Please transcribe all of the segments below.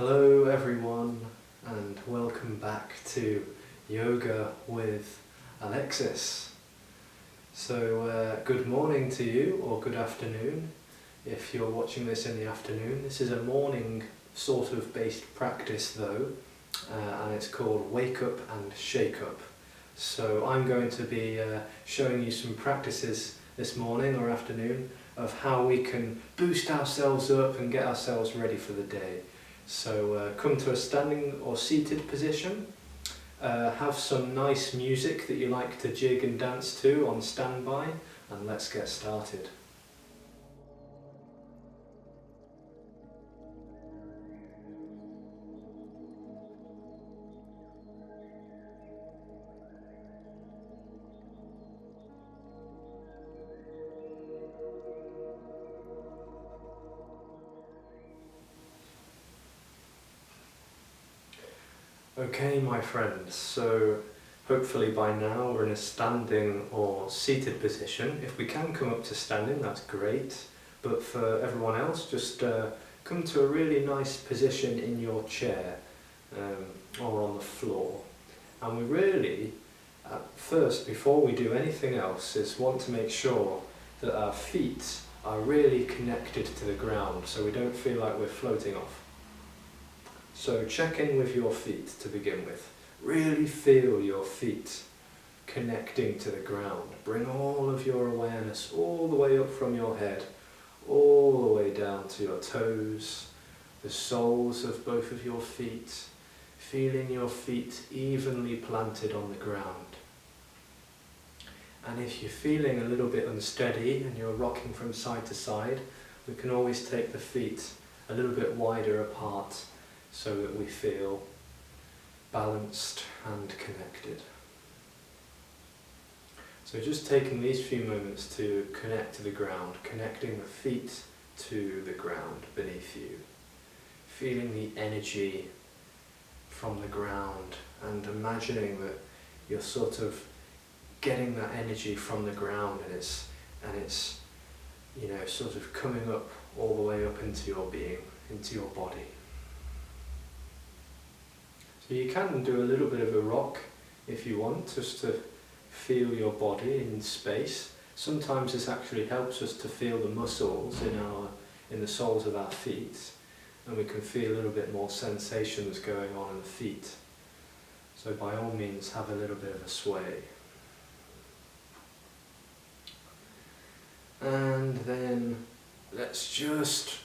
Hello everyone, and welcome back to Yoga with Alexis. So good morning to you, or good afternoon if you're watching this in the afternoon. This is a morning sort of based practice though, and it's called Wake Up and Shake Up. So I'm going to be showing you some practices this morning or afternoon of how we can boost ourselves up and get ourselves ready for the day. So come to a standing or seated position, have some nice music that you like to jig and dance to on standby, and let's get started. Okay, my friends, so hopefully by now we're in a standing or seated position. If we can come up to standing, that's great, but for everyone else, just come to a really nice position in your chair or on the floor. And we really, at first, before we do anything else, is want to make sure that our feet are really connected to the ground, so we don't feel like we're floating off. So check in with your feet to begin with. Really feel your feet connecting to the ground. Bring all of your awareness all the way up from your head, all the way down to your toes, the soles of both of your feet, feeling your feet evenly planted on the ground. And if you're feeling a little bit unsteady and you're rocking from side to side, we can always take the feet a little bit wider apart, so that we feel balanced and connected. So just taking these few moments to connect to the ground, connecting the feet to the ground beneath you, feeling the energy from the ground and imagining that you're sort of getting that energy from the ground and it's sort of coming up all the way up into your being, into your body. So you can do a little bit of a rock if you want, just to feel your body in space. Sometimes this actually helps us to feel the muscles in the soles of our feet, and we can feel a little bit more sensations going on in the feet. So by all means, have a little bit of a sway. And then let's just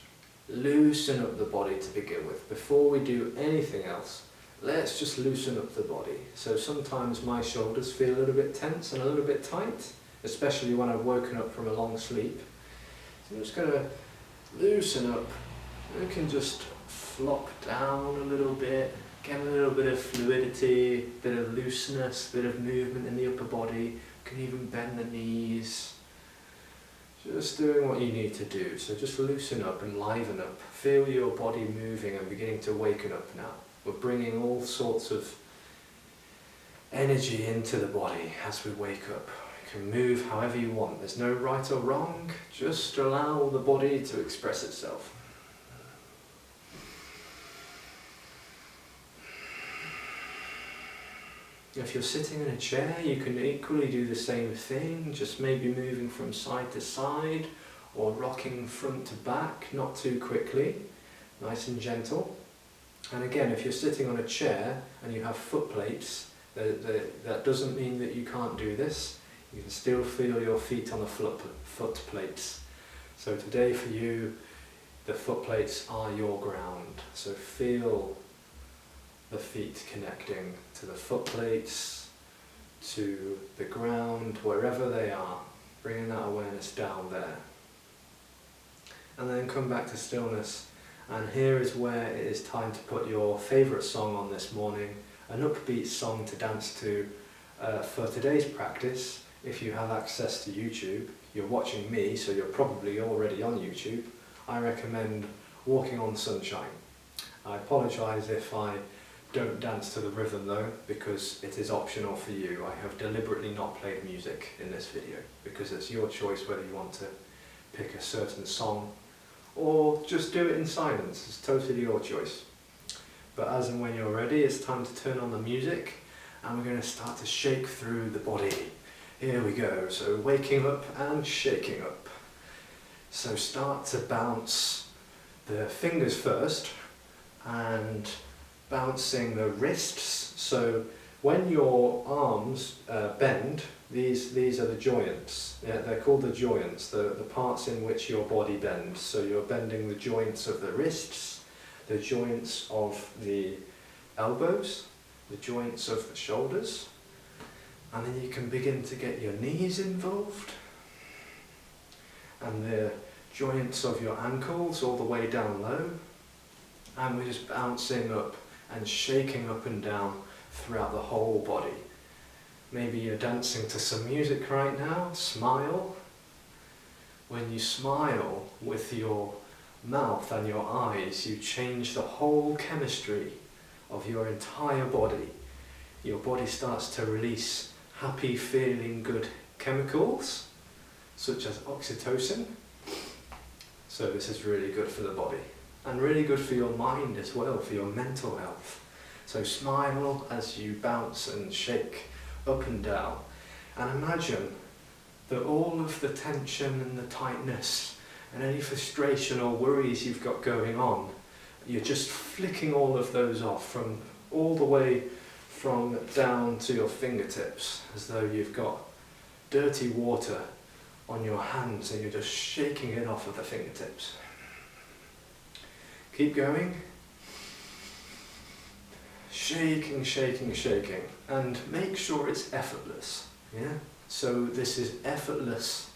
loosen up the body to begin with. Before we do anything else, let's just loosen up the body. So sometimes my shoulders feel a little bit tense and a little bit tight, especially when I've woken up from a long sleep. So I'm just going to loosen up. We can just flop down a little bit, get a little bit of fluidity, a bit of looseness, a bit of movement in the upper body. You can even bend the knees. Just doing what you need to do. So just loosen up and liven up. Feel your body moving and beginning to waken up now. We're bringing all sorts of energy into the body as we wake up. You can move however you want. There's no right or wrong. Just allow the body to express itself. If you're sitting in a chair, you can equally do the same thing, just maybe moving from side to side or rocking front to back, not too quickly, nice and gentle. And again, if you're sitting on a chair and you have foot plates, that doesn't mean that you can't do this. You can still feel your feet on the foot plates. So today for you, the foot plates are your ground. So feel the feet connecting to the foot plates, to the ground, wherever they are, bringing that awareness down there. And then come back to stillness. And here is where it is time to put your favourite song on this morning, an upbeat song to dance to for today's practice. If you have access to YouTube, you're watching me, so you're probably already on YouTube. I recommend Walking on Sunshine. I apologise if I don't dance to the rhythm though, because it is optional for you. I have deliberately not played music in this video, because it's your choice whether you want to pick a certain song or just do it in silence. It's totally your choice. But as and when you're ready, it's time to turn on the music and we're going to start to shake through the body. Here we go. So waking up and shaking up. So start to bounce the fingers first and bouncing the wrists. So when your arms bend, these are the joints. Yeah, they're called the joints, the parts in which your body bends. So you're bending the joints of the wrists, the joints of the elbows, the joints of the shoulders, and then you can begin to get your knees involved, and the joints of your ankles all the way down low, and we're just bouncing up and shaking up and down throughout the whole body. Maybe you're dancing to some music right now. Smile. When you smile with your mouth and your eyes, you change the whole chemistry of your entire body. Your body starts to release happy, feeling good chemicals, such as oxytocin. So this is really good for the body, and really good for your mind as well, for your mental health. So smile as you bounce and shake up and down, and imagine that all of the tension and the tightness and any frustration or worries you've got going on, you're just flicking all of those off, from all the way from down to your fingertips, as though you've got dirty water on your hands and you're just shaking it off of the fingertips. Keep going. Shaking, shaking, shaking, and make sure it's effortless. Yeah. So this is effortless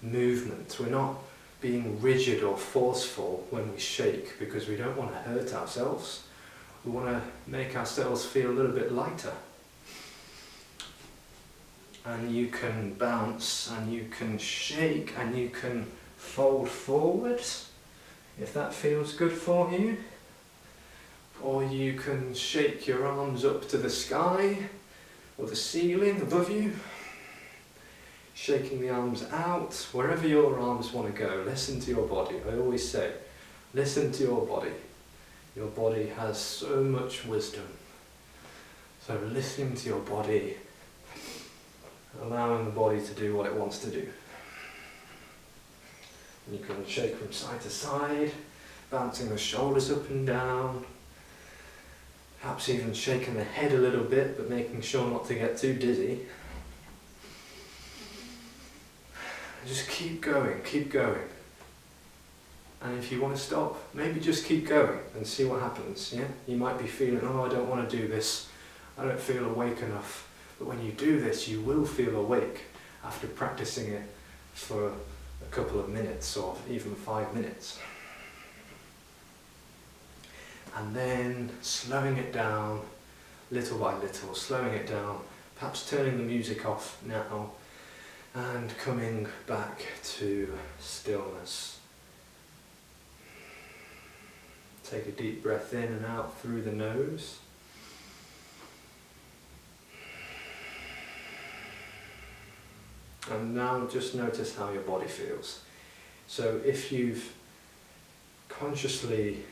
movement. We're not being rigid or forceful when we shake, because we don't want to hurt ourselves. We want to make ourselves feel a little bit lighter. And you can bounce, and you can shake, and you can fold forwards, if that feels good for you. Or you can shake your arms up to the sky or the ceiling above you, shaking the arms out, wherever your arms want to go. Listen to your body. I always say, listen to your body. Your body has so much wisdom. So listening to your body, allowing the body to do what it wants to do. And you can shake from side to side, bouncing the shoulders up and down. Perhaps even shaking the head a little bit, but making sure not to get too dizzy. Just keep going, keep going. And if you want to stop, maybe just keep going and see what happens. Yeah? You might be feeling, oh, I don't want to do this. I don't feel awake enough. But when you do this, you will feel awake after practicing it for a couple of minutes or even 5 minutes. And then slowing it down, little by little, slowing it down, perhaps turning the music off now, and coming back to stillness. Take a deep breath in and out through the nose. And now just notice how your body feels. So if you've consciously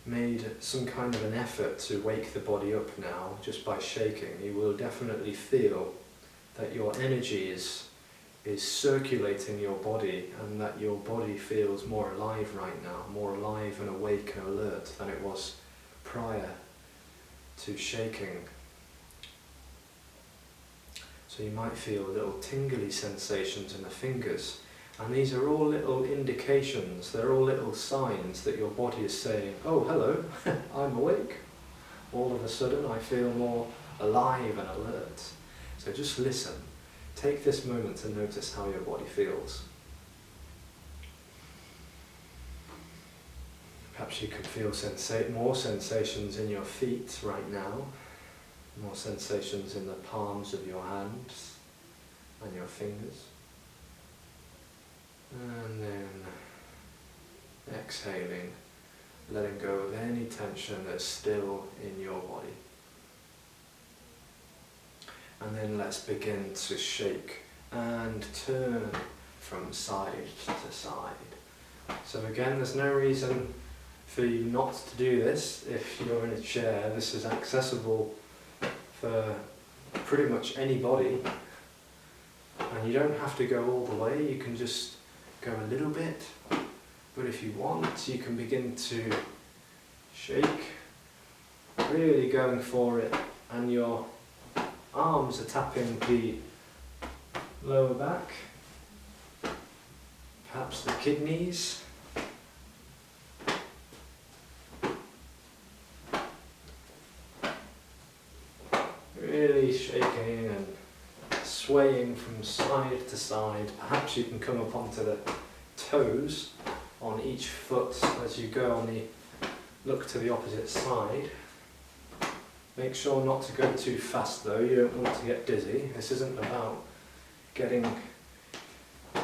made some kind of an effort to wake the body up now, just by shaking, you will definitely feel that your energy is circulating your body, and that your body feels more alive right now, more alive and awake and alert than it was prior to shaking. So you might feel little tingly sensations in the fingers. And these are all little indications, they're all little signs that your body is saying, oh, hello, I'm awake. All of a sudden I feel more alive and alert. So just listen. Take this moment to notice how your body feels. Perhaps you can feel more sensations in your feet right now, more sensations in the palms of your hands and your fingers. And then exhaling, letting go of any tension that's still in your body. And then let's begin to shake and turn from side to side. So again, there's no reason for you not to do this. If you're in a chair, this is accessible for pretty much anybody, and you don't have to go all the way, you can just go a little bit, but if you want, you can begin to shake, really going for it, and your arms are tapping the lower back, perhaps the kidneys. Really shaking and swaying from side to side. Perhaps you can come up onto the toes on each foot as you go on the look to the opposite side. Make sure not to go too fast though, you don't want to get dizzy. This isn't about getting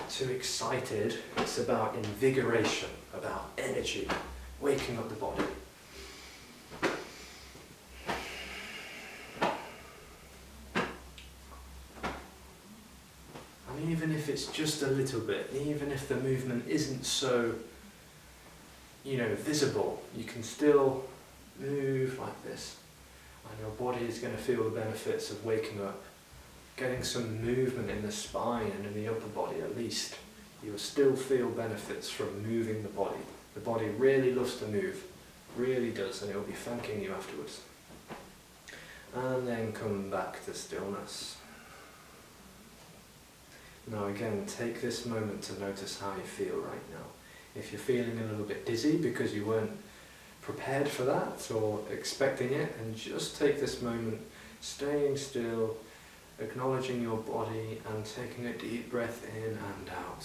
too excited, it's about invigoration, about energy, waking up the body. And even if it's just a little bit, even if the movement isn't so, visible, you can still move like this. And your body is going to feel the benefits of waking up, getting some movement in the spine and in the upper body at least. You will still feel benefits from moving the body. The body really loves to move, really does, and it will be thanking you afterwards. And then come back to stillness. Now again, take this moment to notice how you feel right now. If you're feeling a little bit dizzy because you weren't prepared for that or expecting it, and just take this moment, staying still, acknowledging your body and taking a deep breath in and out.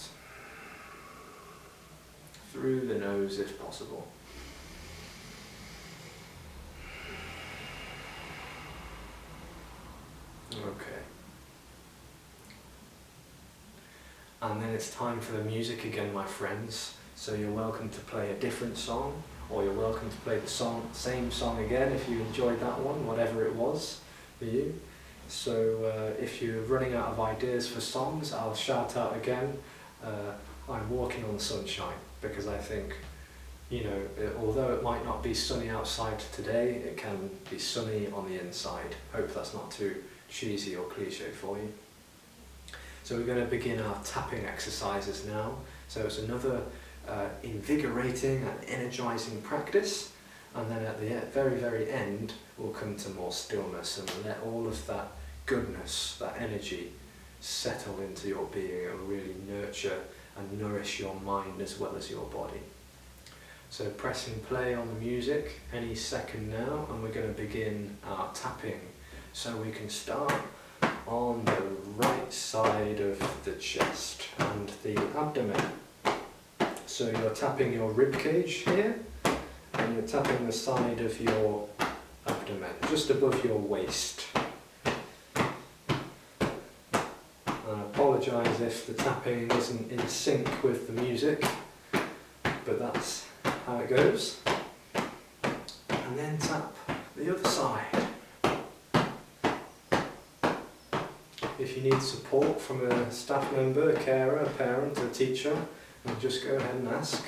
Through the nose if possible. Okay. And then it's time for the music again, my friends. So you're welcome to play a different song, or you're welcome to play the same song again if you enjoyed that one, whatever it was for you. So if you're running out of ideas for songs, I'll shout out again, I'm walking on sunshine, because I think, although it might not be sunny outside today, it can be sunny on the inside. Hope that's not too cheesy or cliche for you. So we're going to begin our tapping exercises now. So it's another invigorating and energizing practice, and then at the very, very end we'll come to more stillness and let all of that goodness, that energy settle into your being and really nurture and nourish your mind as well as your body. So pressing play on the music any second now, and we're going to begin our tapping. So we can start on the right side of the chest and the abdomen. So you're tapping your rib cage here, and you're tapping the side of your abdomen, just above your waist. I apologise if the tapping isn't in sync with the music, but that's how it goes. And then tap the other side. If you need support from a staff member, a carer, a parent, a teacher, then just go ahead and ask.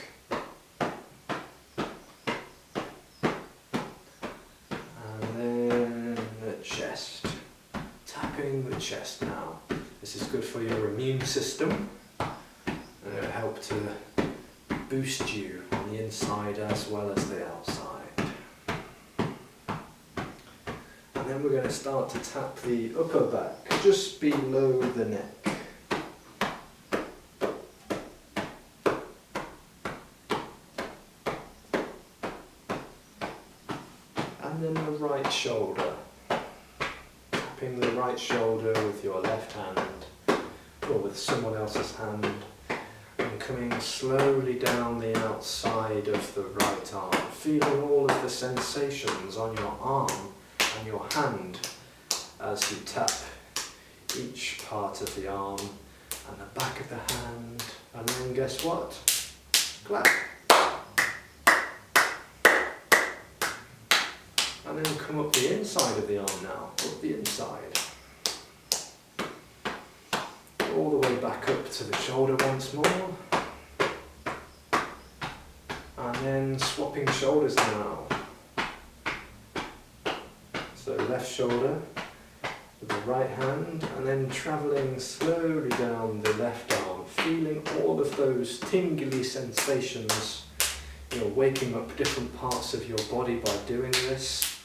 And then the chest. Tapping the chest now. This is good for your immune system, and it'll help to boost you on the inside as well as the outside. And then we're going to start to tap the upper back, just below the neck. And then the right shoulder. Tapping the right shoulder with your left hand, or with someone else's hand, and coming slowly down the outside of the right arm, feeling all of the sensations on your arm and your hand as you tap each part of the arm and the back of the hand, and then guess what? Clap. And then come up the inside of the arm now, up the inside. All the way back up to the shoulder once more. And then swapping shoulders now. So left shoulder with the right hand, and then travelling slowly down the left arm, feeling all of those tingly sensations. You're waking up different parts of your body by doing this.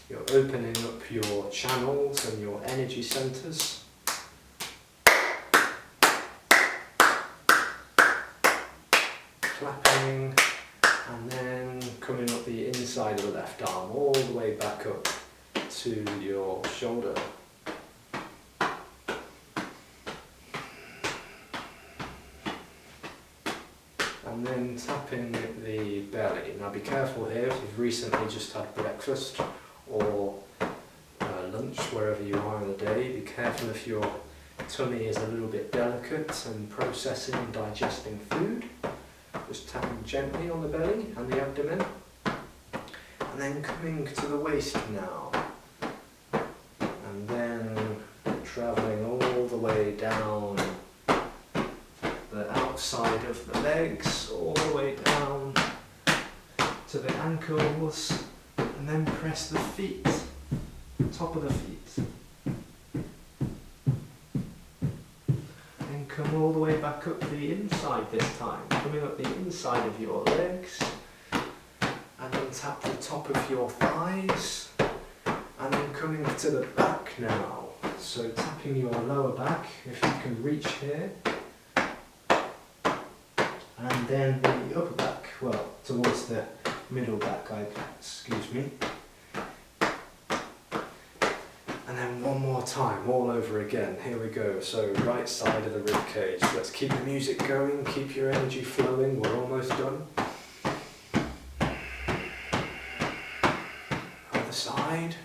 You're opening up your channels and your energy centres. Clapping, and then coming up the inside of the left arm, all the way back up to your shoulder. And then tapping the belly. Now be careful here if you've recently just had breakfast or lunch, wherever you are in the day. Be careful if your tummy is a little bit delicate and processing and digesting food. Just tapping gently on the belly and the abdomen. And then coming to the waist now. And then travelling all the way down the outside of the legs, all the way down to the ankles, and then press the feet, top of the feet. And come all the way back up the inside this time, coming up the inside of your legs, and then tap the top of your thighs, and then coming to the back now. So tapping your lower back, if you can reach here. And then the upper back, well, towards the middle back, excuse me. And then one more time, all over again. Here we go. So right side of the rib cage. Let's keep the music going, keep your energy flowing. We're almost done. Other side.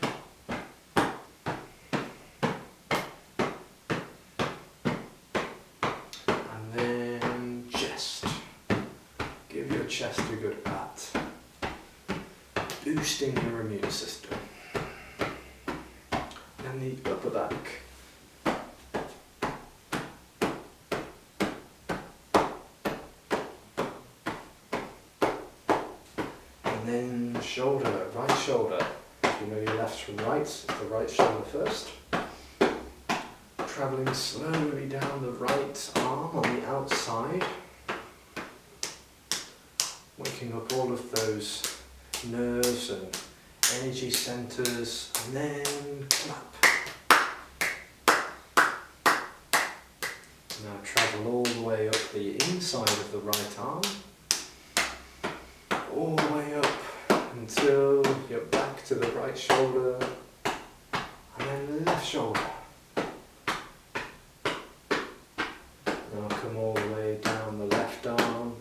Chest a good pat, boosting your immune system. And the upper back. And then shoulder, right shoulder. If you know your left from right, it's the right shoulder first. Travelling slowly down the right arm on the outside. Waking up all of those nerves and energy centres, and then clap. Now travel all the way up the inside of the right arm, all the way up until you're back to the right shoulder, and then the left shoulder. Now come all the way down the left arm,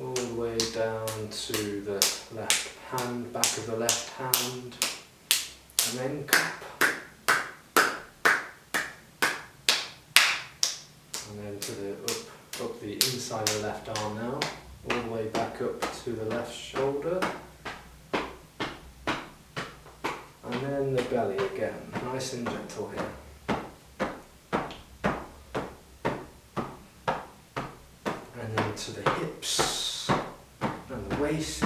all the way down to the left hand, back of the left hand, and then clap. And then to the up the inside of the left arm now, all the way back up to the left shoulder. And then the belly again, nice and gentle here. And then to the hips and the waist.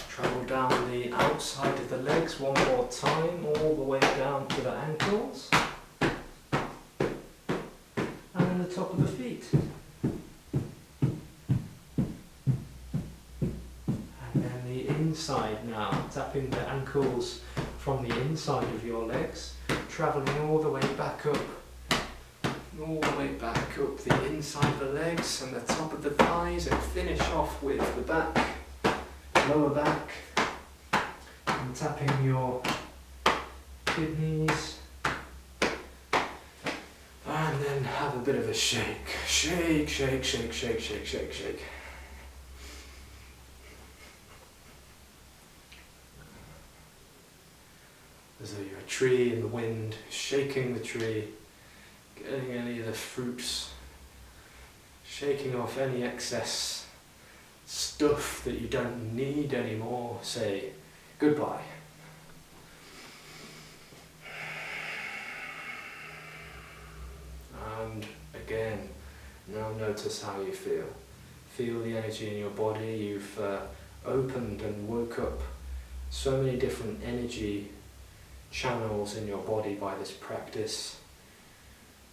Travel down the outside of the legs one more time, all the way down to the ankles. And then the top of the feet. And then the inside now, tapping the ankles from the inside of your legs, travelling all the way back up. All the way back up the inside of the legs and the top of the thighs, and finish off with the back, lower back, and tapping your kidneys, and then have a bit of a shake. Shake, shake, shake, shake, shake, shake, shake. As though you're a tree in the wind, shaking the tree. Getting any of the fruits, shaking off any excess stuff that you don't need anymore. Say goodbye. And again, now notice how you feel. feel the energy in your body. You've opened and woke up so many different energy channels in your body by this practice.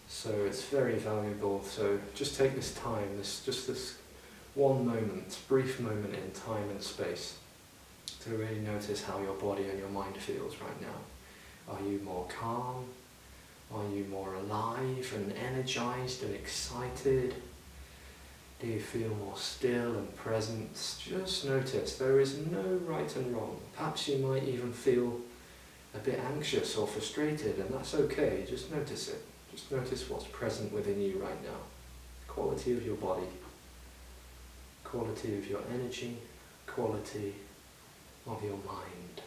So it's very valuable. So just take this time, this one moment, brief moment in time and space, to really notice how your body and your mind feels right now. Are you more calm? Are you more alive and energized and excited? Do you feel more still and present? Just notice. There is no right and wrong. Perhaps you might even feel a bit anxious or frustrated, and that's okay. Just notice it. Just notice what's present within you right now. Quality of your body, quality of your energy, quality of your mind.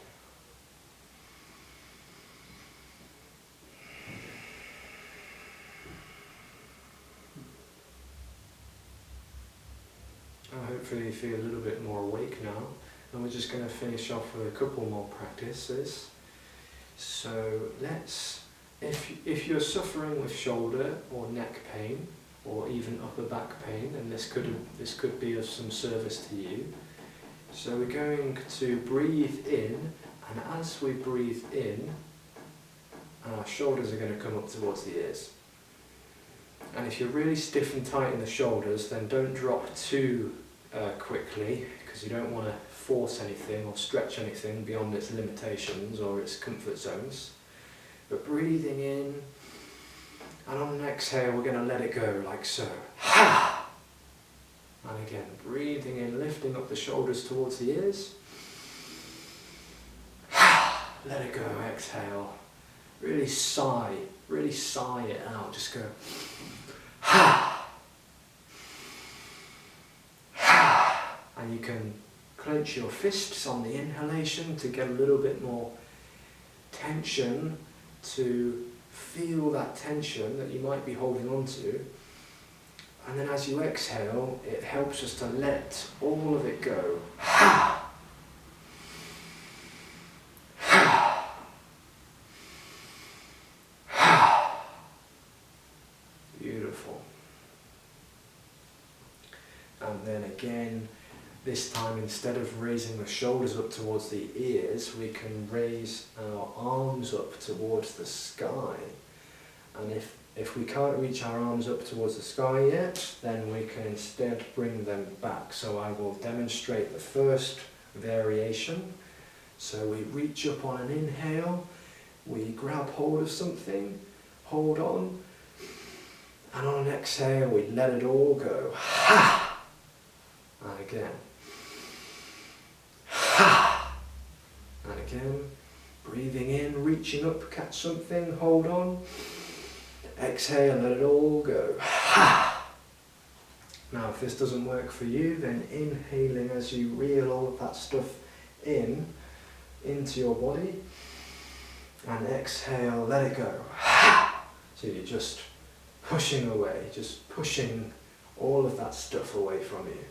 Hopefully you feel a little bit more awake now, and we're just going to finish off with a couple more practices. So if you're suffering with shoulder or neck pain or even upper back pain, then this could be of some service to you. So we're going to breathe in, and as we breathe in, our shoulders are going to come up towards the ears. And if you're really stiff and tight in the shoulders, then don't drop too quickly, because you don't want to force anything or stretch anything beyond its limitations or its comfort zones. But breathing in, and on an exhale we're going to let it go like so. Ha! And again, breathing in, lifting up the shoulders towards the ears. Ha! Let it go, exhale. Really sigh it out, just go. Ha! And you can clench your fists on the inhalation to get a little bit more tension, to feel that tension that you might be holding on to. And then as you exhale, it helps us to let all of it go. Ha! Ha! Ha! Beautiful. And then again, this time, instead of raising the shoulders up towards the ears, we can raise our arms up towards the sky. And if we can't reach our arms up towards the sky yet, then we can instead bring them back. So I will demonstrate the first variation. So we reach up on an inhale, we grab hold of something, hold on, and on an exhale we let it all go. Ha! And again. Ha! And again, breathing in, reaching up, catch something, hold on. Exhale, let it all go. Ha! Now if this doesn't work for you, then inhaling as you reel all of that stuff into your body. And exhale, let it go. Ha! So you're just pushing away, just pushing all of that stuff away from you.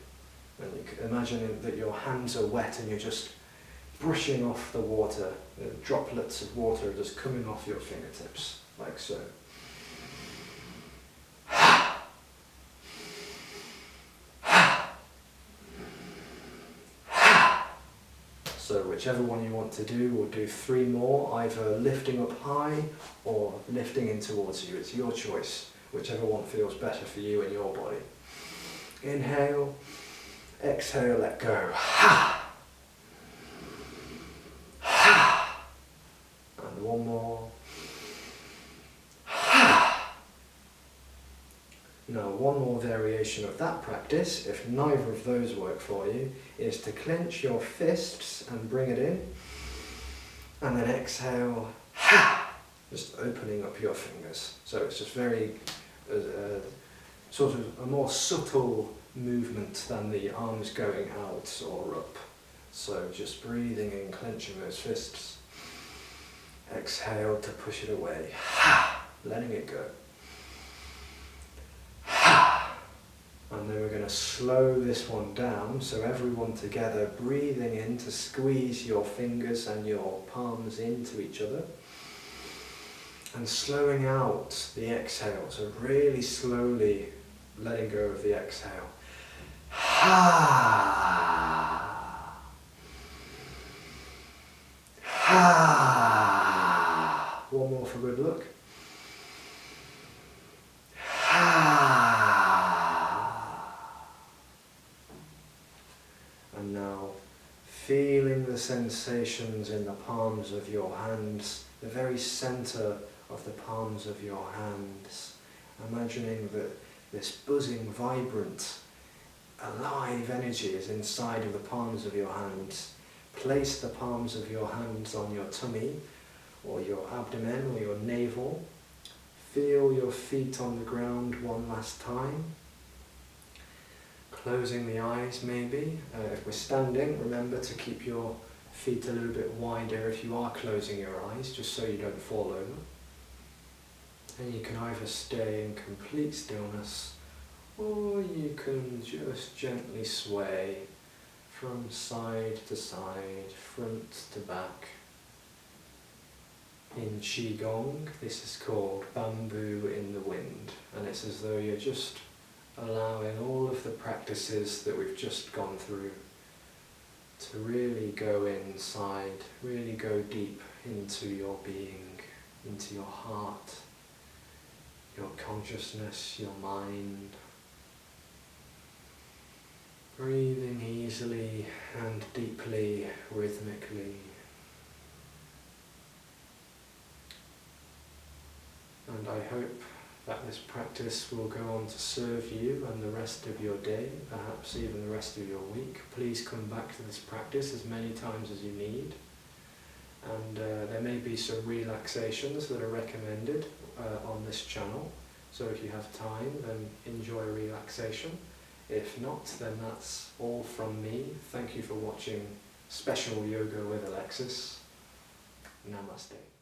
And you can imagine that your hands are wet and you're just brushing off the water. The droplets of water are just coming off your fingertips, like so. So whichever one you want to do, we'll do 3 more, either lifting up high or lifting in towards you. It's your choice, whichever one feels better for you and your body. Inhale. Exhale, let go. Ha! Ha! And one more. Ha! Now, one more variation of that practice, if neither of those work for you, is to clench your fists and bring it in. And then exhale. Ha! Just opening up your fingers. So it's just very, sort of a more subtle movement than the arms going out or up. So just breathing in, clenching those fists. Exhale to push it away. Ha! Letting it go. Ha! And then we're going to slow this one down, so everyone together breathing in to squeeze your fingers and your palms into each other. And slowing out the exhale, so really slowly letting go of the exhale. Ha! Ha. Ha. One more for good luck. And now, feeling the sensations in the palms of your hands, the very center of the palms of your hands. Imagining that this buzzing, vibrant, alive energy is inside of the palms of your hands. Place the palms of your hands on your tummy, or your abdomen, or your navel. Feel your feet on the ground one last time. Closing the eyes maybe. If we're standing, remember to keep your feet a little bit wider if you are closing your eyes, just so you don't fall over. And you can either stay in complete stillness, or you can just gently sway from side to side, front to back. In Qigong, this is called bamboo in the wind, and it's as though you're just allowing all of the practices that we've just gone through to really go inside, really go deep into your being, into your heart, your consciousness, your mind. Breathing easily and deeply, rhythmically. And I hope that this practice will go on to serve you and the rest of your day, perhaps even the rest of your week. Please come back to this practice as many times as you need. And there may be some relaxations that are recommended on this channel. So if you have time, then enjoy relaxation. If not, then that's all from me. Thank you for watching Special Yoga with Alexis. Namaste.